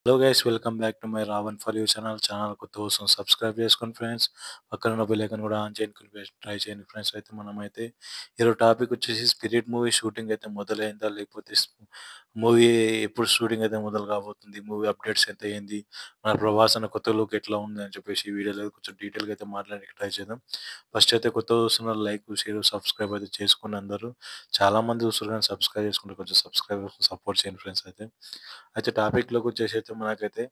Hello guys, welcome back to my Ravan for you channel కొత్త కోసం subscribe చేసుకోండి friends. పక్కన ఉన్న బెల్ ఐకాన్ కూడా ఆన్ చేయడానికి ట్రై చేయండి ఫ్రెండ్స్. అయితే మనమైతే ఈరోజు టాపిక్ వచ్చేసి స్పిరిట్ మూవీ షూటింగ్ అయితే మొదలైందా, లేకపోతే మూవీ ఎప్పుడు షూటింగ్ అయితే మొదలు కాబోతుంది, మూవీ అప్డేట్స్ అయితే ఏంది, మన ప్రభాస్ అన్న కొత్త లుక్ ఎట్లా ఉంది అని చెప్పేసి ఈ వీడియోలో కొంచెం డీటెయిల్గా అయితే మాట్లాడడానికి ట్రై చేద్దాం. ఫస్ట్ అయితే కొత్త చూస్తున్న లైక్ షేర్ సబ్స్క్రైబ్ అయితే చేసుకుని అందరూ. చాలా మంది చూస్తారు కానీ సబ్స్క్రైబ్ చేసుకుంటే కొంచెం సబ్స్క్రైబ్ సపోర్ట్ చేయండి ఫ్రెండ్స్. అయితే టాపిక్‌లోకి వచ్చేసైతే మనకైతే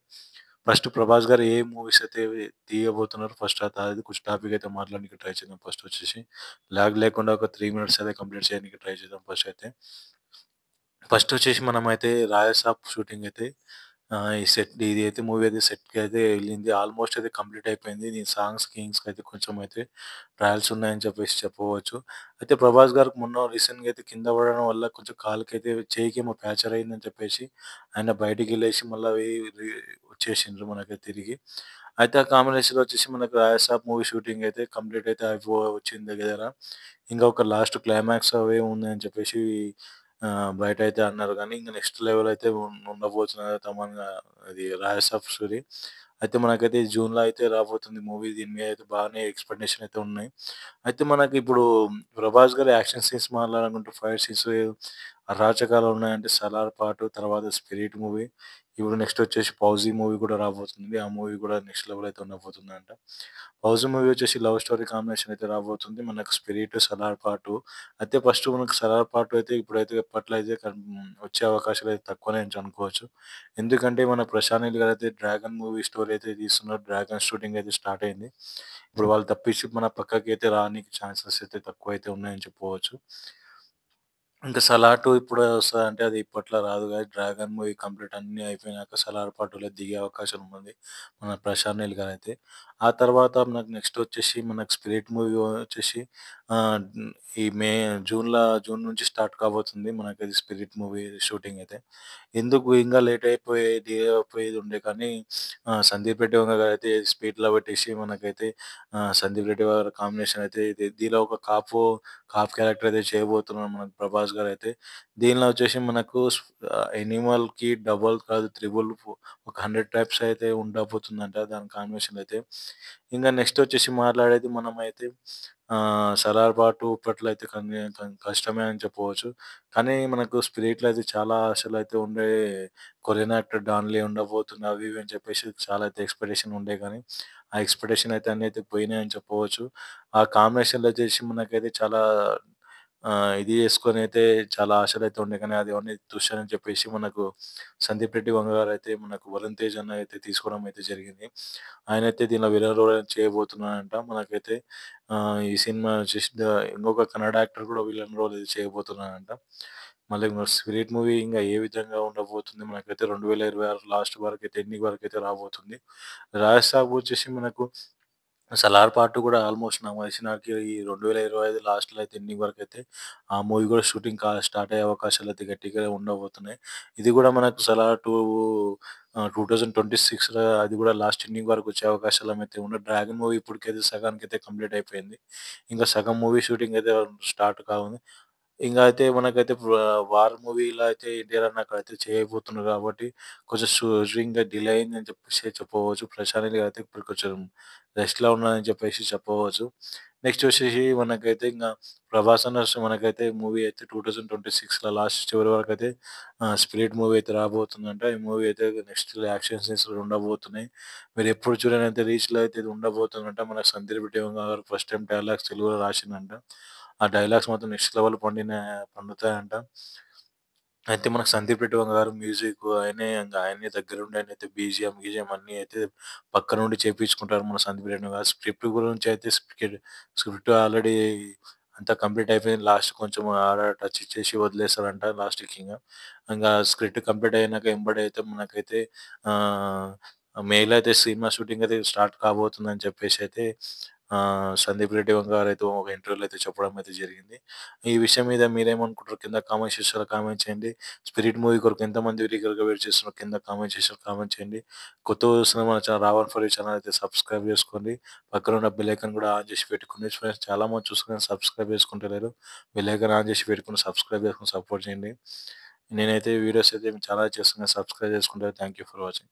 ఫస్ట్ 'ప్రభాస్' గారు ఏ మూవీస్ అయితే తీయబోతున్నారు, ఫస్ట్ అది కొంచెం టాపిక్ అయితే మాట్లాడడానికి ట్రై చేద్దాం. ఫస్ట్ వచ్చేసి లాగ్ లేకుండా ఒక 3 మినిట్స్ అయితే కంప్లీట్ చేయడానికి ట్రై చేద్దాం ఫస్ట్ అయితే. ఫస్ట్ వచ్చేసి మనమైతే 'రాజసాబ్' షూటింగ్ అయితే ఇది అయితే మూవీ అయితే సెట్‌కి అయితే ఎళ్ళింది. ఆల్మోస్ట్ అయితే కంప్లీట్ అయిపోయింది. దీని గియింగ్స్‌కి అయితే కొంచెం అయితే ట్రయల్స్ ఉన్నాయని చెప్పేసి చెప్పవచ్చు. అయితే 'ప్రభాస్' గారికి మొన్న రీసెంట్‌గా అయితే కింద పడడం వల్ల కొంచెం కాలుకైతే చెయ్యికేమో ఫ్రాక్చర్ అయిందని చెప్పేసి ఆయన బయటికెళ్ళేసి మళ్ళా రి వచ్చేసిండ్రు మనకి తిరిగి. అయితే ఆ కాంబినేషన్‌లో వచ్చేసి మనకు 'రాజసాబ్' మూవీ షూటింగ్ అయితే కంప్లీట్ అయితే వచ్చింది దగ్గర దగ్గర. ఇంకా ఒక లాస్ట్ క్లైమాక్స్ అవే ఉన్నాయని చెప్పేసి బయటైతే అన్నారు గానీ, ఇంక నెక్స్ట్ లెవెల్ అయితే ఉండబోతున్నది అది 'రాజసాబ్ స్టోరీ'. అయితే మనకైతే జూన్‌లో అయితే రాబోతుంది మూవీ. దీని మీద అయితే బాగానే ఎక్స్‌పెక్టేషన్ అయితే ఉన్నాయి. అయితే మనకిప్పుడు 'ప్రభాస్' గారి యాక్షన్ సీన్స్ మాట్లాడాలనుకుంటే ఫైట్ సీన్స్ అరాచకాలు ఉన్నాయంటే 'సలార్ పార్ట్', తర్వాత 'స్పిరిట్' మూవీ. ఇప్పుడు నెక్స్ట్ వచ్చేసి 'ఫౌజీ' మూవీ కూడా రాబోతుంది. ఆ మూవీ కూడా నెక్స్ట్ లెవెల్ అయితే ఉండబోతుందంట. 'ఫౌజీ' మూవీ వచ్చేసి లవ్ స్టోరీ కాంబినేషన్ అయితే రాబోతుంది. మనకు 'స్పిరిట్', 'సలార్ పార్ట్'. అయితే ఫస్ట్ మనకు 'సలార్ పార్ట్' అయితే ఇప్పుడైతే ఇప్పట్లో అయితే వచ్చే అవకాశాలు అయితే తక్కువనే అనుకోవచ్చు. ఎందుకంటే మన ప్రశాంత్ నీల్ గారైతే 'డ్రాగన్' మూవీ స్టోరీ అయితే తీస్తున్నారు. 'డ్రాగన్' షూటింగ్ అయితే స్టార్ట్ అయింది. ఇప్పుడు వాళ్ళు తప్పించి మన పక్కకైతే రానీకి ఛాన్సెస్ అయితే తక్కువైతే ఉన్నాయని చెప్పుకోవచ్చు. ఇంకా 'సలార్ 2' ఇప్పుడు వస్తదంటే అది ఇప్పట్లో రాదు గానీ 'డ్రాగన్' మూవీ కంప్లీట్ అన్నీ అయిపోయినాక 'సలార్ పార్ట్ 2'లో దిగే అవకాశం ఉంది. మన ప్రశాంత్ నీల్ గారైతే. ఆ తర్వాత మనకు నెక్స్ట్ వచ్చేసి మనకు 'స్పిరిట్' మూవీ వచ్చేసి ఆహ్, జూన్ నుంచి స్టార్ట్ కాబోతుంది. మనకది 'స్పిరిట్' మూవీ షూటింగ్ అయితే. ఎందుకు ఇంకా లేట్ డిలే అయిపోయేది ఉండే కానీ 'సందీప్ రెడ్డి వంగ' గారైతే స్పీడ్‌లో పెట్టేసి మనకైతే 'సందీప్ రెడ్డి' గారి కాంబినేషన్ అయితే దీనిలో ఒక కాప్ క్యారెక్టర్ అయితే చేయబోతున్నారు మనకు 'ప్రభాస్' గారైతే. దీనిలో వచ్చేసి మనకు యానిమల్‌కి డబుల్ కాదు ఒక 100 టైప్స్ అయితే ఉండబోతుందంట దాని కాంబినేషన్ అయితే. ఇంగా నెక్స్ట్ వచ్చేసి మాట్లాడేది మనమైతే 'సలార్ పార్ట్ 2' ఇప్పట్లో అయితే కష్టమే అని చెప్పవచ్చు. కానీ మనకు 'స్పిరిట్‌లో' అయితే చాలా ఆశలైతే ఉండే. కొరియన్ యాక్టర్ డాన్ లీ ఉండబోతుంది అవి ఇవి అని చెప్పేసి చాలా అయితే ఎక్స్‌పెక్టేషన్ ఉండే కానీ, ఆ ఎక్స్‌పెక్టేషన్ అయితే అన్నీ అయితే పోయినాయని చెప్పవచ్చు. ఆ కాంబినేషన్‌లో వచ్చేసి మనకైతే చాలా ఇది చేసుకొనైతే చాలా ఆశలైతే ఉండే కానీ అది అవన్నీ తుష్ అని చెప్పేసి మనకు 'సందీప్ రెడ్డి వంగ' గారైతే మనకు 'వరుణ్ తేజ్' అన్న అయితే తీసుకోవడం అయితే జరిగింది. ఆయనైతే దీనిలో విలన్ రోల్ చేయబోతున్నాడంట. మనకైతే ఈ సినిమా వచ్చేసి ఇంకొక కన్నడ యాక్టర్ కూడా విలన్ రోల్ చేయబోతున్నాడంట. మళ్ళీ 'స్పిరిట్' మూవీ ఇంగా ఏ విధంగా ఉండబోతుంది మనకైతే 2026 లాస్ట్ వరకైతే ఎండింగ్ వరకైతే రాబోతుంది. 'రాజ్ సాబ్' వచ్చేసి మనకు 'సలార్ పార్ట్' కూడా ఆల్మోస్ట్ నాకు తెలిసి నాకు ఈ 2025 లాస్ట్‌లో అయితే ఎండింగ్ వరకైతే ఆ మూవీ కూడా షూటింగ్ స్టార్ట్ అయ్యే అవకాశాలయితే గట్టిగా ఉండబోతున్నాయి. ఇది కూడా మనకు 'సలార్ 2' 2026లో అది కూడా లాస్ట్ ఎండింగ్ వరకు వచ్చే అవకాశాలయితే ఉన్నాయి. 'డ్రాగన్' మూవీ ఇప్పటికైతే సగానికైతే కంప్లీట్ అయిపోయింది. ఇంకా సగం మూవీ షూటింగ్ అయితే స్టార్ట్ కానుంది. ఇంగా అయితే మనకైతే 'వార్' మూవీలో అయితే ఎన్టీఆర్ అన్న అక్కడైతే చేయబోతున్నారు కాబట్టి కొంచెం షూటింగ్ డిలే అయిందని చెప్పేసి చెప్పవచ్చు. ప్రశాంత్ నీల్ గారు అయితే ఇప్పుడు కొంచెం రెస్ట్‌లో ఉన్నారని చెప్పేసి చెప్పవచ్చు. నెక్స్ట్ వచ్చేసి మనకైతే ఇంగా 'ప్రభాస్' అన్న మనకైతే మూవీ అయితే 2026లో లాస్ట్ చివరి వరకైతే 'స్పిరిట్' మూవీ అయితే రాబోతుందంట. ఈ మూవీ అయితే నెక్స్ట్ యాక్షన్ సీన్స్ కూడా ఉండబోతున్నాయి. మీరెప్పుడు చూడనంత రీచ్‌లో అయితే ఇది ఉండబోతుందంట. మన 'సందీప్ రెడ్డి వంగ' గారు ఫస్ట్ టైమ్ డైలాగ్స్ తెలుగులో రాసిండంట. ఆ డైలాగ్స్ మాత్రం నెక్స్ట్ లెవెల్ పండుతాయంట. అయితే మనకు 'సందీప్ రెడ్డి వంగ' గారు మ్యూజిక్ ఆయనే దగ్గరుండి ఆయనైతే గీజీఎం అన్నీ అయితే పక్కనుండి చేపించుకుంటారు మన 'సందీప్ రెడ్డి వంగ' గారు. స్క్రిప్ట్ గురించి అయితే స్క్రిప్ట్ ఆల్రెడీ అంతా కంప్లీట్ అయిపోయింది. లాస్ట్ కొంచెం ఆడ టచ్ ఇచ్చేసి వదిలేస్తారంట లాస్ట్‌కి ఇంగ. ఇంగా స్క్రిప్ట్ కంప్లీట్ అయినాక ఎంబడే అయితే మనకైతే ఆహ్, మేలో అయితే సినిమా షూటింగ్ అయితే స్టార్ట్ కాబోతుందని చెప్పేసి అయితే 'సందీప్ రెడ్డి వంగ' గారైతే ఒక ఇంటర్వ్యూలో అయితే చెప్పడం అయితే జరిగింది. ఈ విషయం మీద మీరేమనుకుంటారో కింద కామెంట్ సెక్షన్‌లో కామెంట్ చేయండి. 'స్పిరిట్' మూవీ కొరకు ఎంతమంది ఈగర్‌గా వెయిట్ చేస్తున్నారో కింద కామెంట్ సెక్షన్‌లో కామెంట్ చేయండి. కొత్తగా చూస్తున్న మన రావణ్ ఫర్ యూ ఛానల్ అయితే సబ్స్క్రైబ్ చేసుకోండి. పక్కన ఉన్న బెల్ ఐకాన్ కూడా ఆన్ చేసి పెట్టుకోండి. ఫ్రెండ్స్ చాలామంది చూసుకొని సబ్స్క్రైబ్ చేసుకుంటలేరు. బెల్ ఐకాన్ ఆన్ చేసి పెట్టుకొని సబ్స్క్రైబ్ చేసుకొని సపోర్ట్ చేయండి. నేనైతే వీడియోస్ అయితే చాలా చేస్తున్నా. సబ్స్క్రైబ్ చేసుకుంటారు. Thank you for watching.